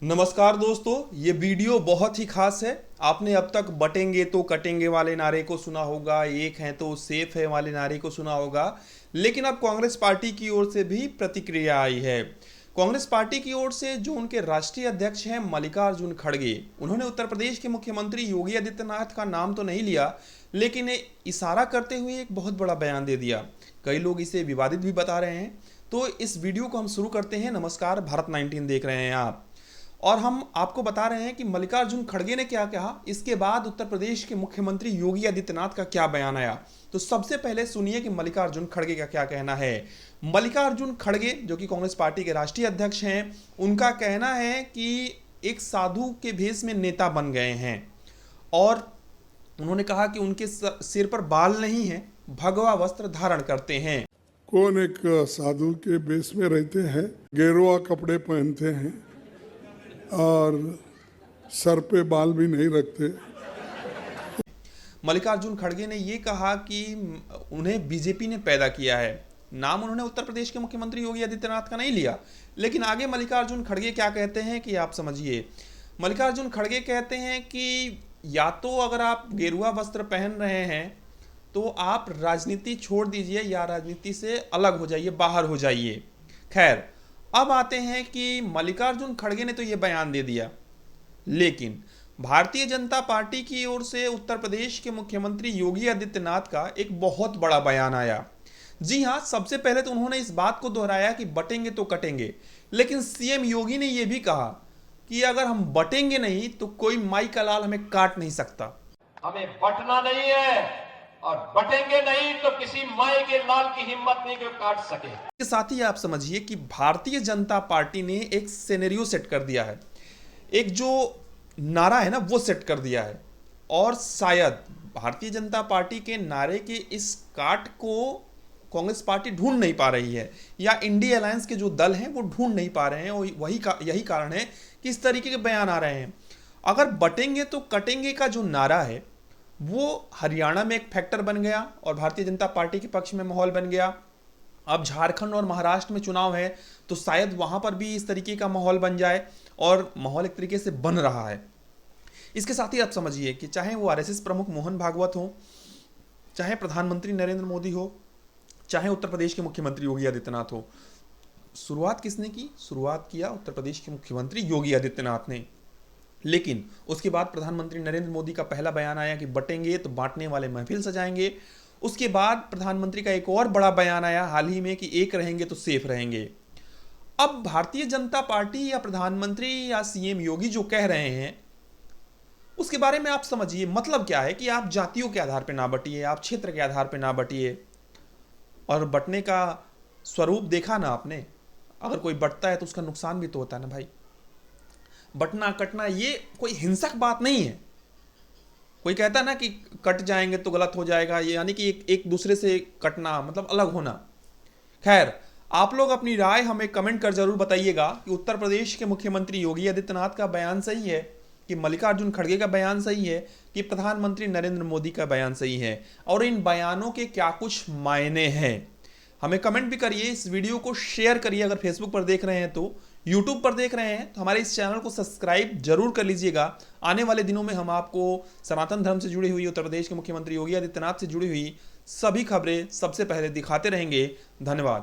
नमस्कार दोस्तों, ये वीडियो बहुत ही खास है। आपने अब तक बटेंगे तो कटेंगे वाले नारे को सुना होगा, एक है तो सेफ है वाले नारे को सुना होगा, लेकिन अब कांग्रेस पार्टी की ओर से भी प्रतिक्रिया आई है। कांग्रेस पार्टी की ओर से जो उनके राष्ट्रीय अध्यक्ष हैं मल्लिकार्जुन खड़गे, उन्होंने उत्तर प्रदेश के मुख्यमंत्री योगी आदित्यनाथ का नाम तो नहीं लिया, लेकिन इशारा करते हुए एक बहुत बड़ा बयान दे दिया। कई लोग इसे विवादित भी बता रहे हैं। तो इस वीडियो को हम शुरू करते हैं। नमस्कार, भारत 19 देख रहे हैं आप, और हम आपको बता रहे हैं कि मल्लिकार्जुन खड़गे ने क्या कहा, इसके बाद उत्तर प्रदेश के मुख्यमंत्री योगी आदित्यनाथ का क्या बयान आया। तो सबसे पहले सुनिए कि मल्लिकार्जुन खड़गे का क्या कहना है। मल्लिकार्जुन खड़गे जो कि कांग्रेस पार्टी के राष्ट्रीय अध्यक्ष हैं, उनका कहना है कि एक साधु के भेष में नेता बन गए हैं, और उन्होंने कहा कि उनके सिर पर बाल नहीं है, भगवा वस्त्र धारण करते हैं। कौन एक साधु के भेष में रहते हैं, गेरुआ कपड़े पहनते हैं और सर पे बाल भी नहीं रखते। मल्लिकार्जुन खड़गे ने यह कहा कि उन्हें बीजेपी ने पैदा किया है। नाम उन्होंने उत्तर प्रदेश के मुख्यमंत्री योगी आदित्यनाथ का नहीं लिया, लेकिन आगे मल्लिकार्जुन खड़गे क्या कहते हैं कि आप समझिए। मल्लिकार्जुन खड़गे कहते हैं कि या तो अगर आप गेरुआ वस्त्र पहन रहे हैं तो आप राजनीति छोड़ दीजिए या राजनीति से अलग हो जाइए, बाहर हो जाइए। खैर, अब आते हैं कि मल्लिकार्जुन खड़गे ने तो ये बयान दे दिया, लेकिन भारतीय जनता पार्टी की ओर से उत्तर प्रदेश के मुख्यमंत्री योगी आदित्यनाथ का एक बहुत बड़ा बयान आया। जी हां, सबसे पहले तो उन्होंने इस बात को दोहराया कि बटेंगे तो कटेंगे, लेकिन सीएम योगी ने यह भी कहा कि अगर हम बटेंगे नहीं तो कोई माई का लाल हमें काट नहीं सकता। हमें बटना नहीं है और बटेंगे नहीं तो किसी माई के लाल की हिम्मत नहीं कि काट सके। के साथ ही आप समझिए कि भारतीय जनता पार्टी ने एक सिनेरियो सेट कर दिया है, एक जो नारा है ना वो सेट कर दिया है, और शायद भारतीय जनता पार्टी के नारे के इस काट को कांग्रेस पार्टी ढूंढ नहीं पा रही है, या इंडिया अलायंस के जो दल हैं वो ढूंढ नहीं पा रहे हैं, और यही कारण है कि इस तरीके के बयान आ रहे हैं। अगर बटेंगे तो कटेंगे का जो नारा है वो हरियाणा में एक फैक्टर बन गया और भारतीय जनता पार्टी के पक्ष में माहौल बन गया। अब झारखंड और महाराष्ट्र में चुनाव है तो शायद वहां पर भी इस तरीके का माहौल बन जाए, और माहौल एक तरीके से बन रहा है। इसके साथ ही आप समझिए कि चाहे वो आरएसएस प्रमुख मोहन भागवत हो, चाहे प्रधानमंत्री नरेंद्र मोदी हो, चाहे उत्तर प्रदेश के मुख्यमंत्री योगी आदित्यनाथ हो, शुरुआत किसने की? शुरुआत किया उत्तर प्रदेश के मुख्यमंत्री योगी आदित्यनाथ ने। लेकिन उसके बाद प्रधानमंत्री नरेंद्र मोदी का पहला बयान आया कि बटेंगे तो बांटने वाले महफिल सजाएंगे। उसके बाद प्रधानमंत्री का एक और बड़ा बयान आया हाल ही में कि एक रहेंगे तो सेफ रहेंगे। अब भारतीय जनता पार्टी या प्रधानमंत्री या सीएम योगी जो कह रहे हैं उसके बारे में आप समझिए, मतलब क्या है कि आप जातियों के आधार पर ना बटिए, आप क्षेत्र के आधार पर ना बटिए। और बटने का स्वरूप देखा ना आपने, अगर कोई बटता है तो उसका नुकसान भी तो होता है ना भाई। बटना कटना ये कोई हिंसक बात नहीं है। कोई कहता है ना कि कट जाएंगे तो गलत हो जाएगा, ये यानी कि एक दूसरे से कटना मतलब अलग होना। खैर, आप लोग अपनी राय हमें कमेंट कर जरूर बताइएगा कि उत्तर प्रदेश के मुख्यमंत्री योगी आदित्यनाथ का बयान सही है, कि मल्लिकार्जुन खड़गे का बयान सही है, कि प्रधानमंत्री नरेंद्र मोदी का बयान सही है, और इन बयानों के क्या कुछ मायने हैं। हमें कमेंट भी करिए, इस वीडियो को शेयर करिए। अगर फेसबुक पर देख रहे हैं तो, यूट्यूब पर देख रहे हैं तो हमारे इस चैनल को सब्सक्राइब जरूर कर लीजिएगा। आने वाले दिनों में हम आपको सनातन धर्म से जुड़ी हुई, उत्तर प्रदेश के मुख्यमंत्री योगी आदित्यनाथ से जुड़ी हुई सभी खबरें सबसे पहले दिखाते रहेंगे। धन्यवाद।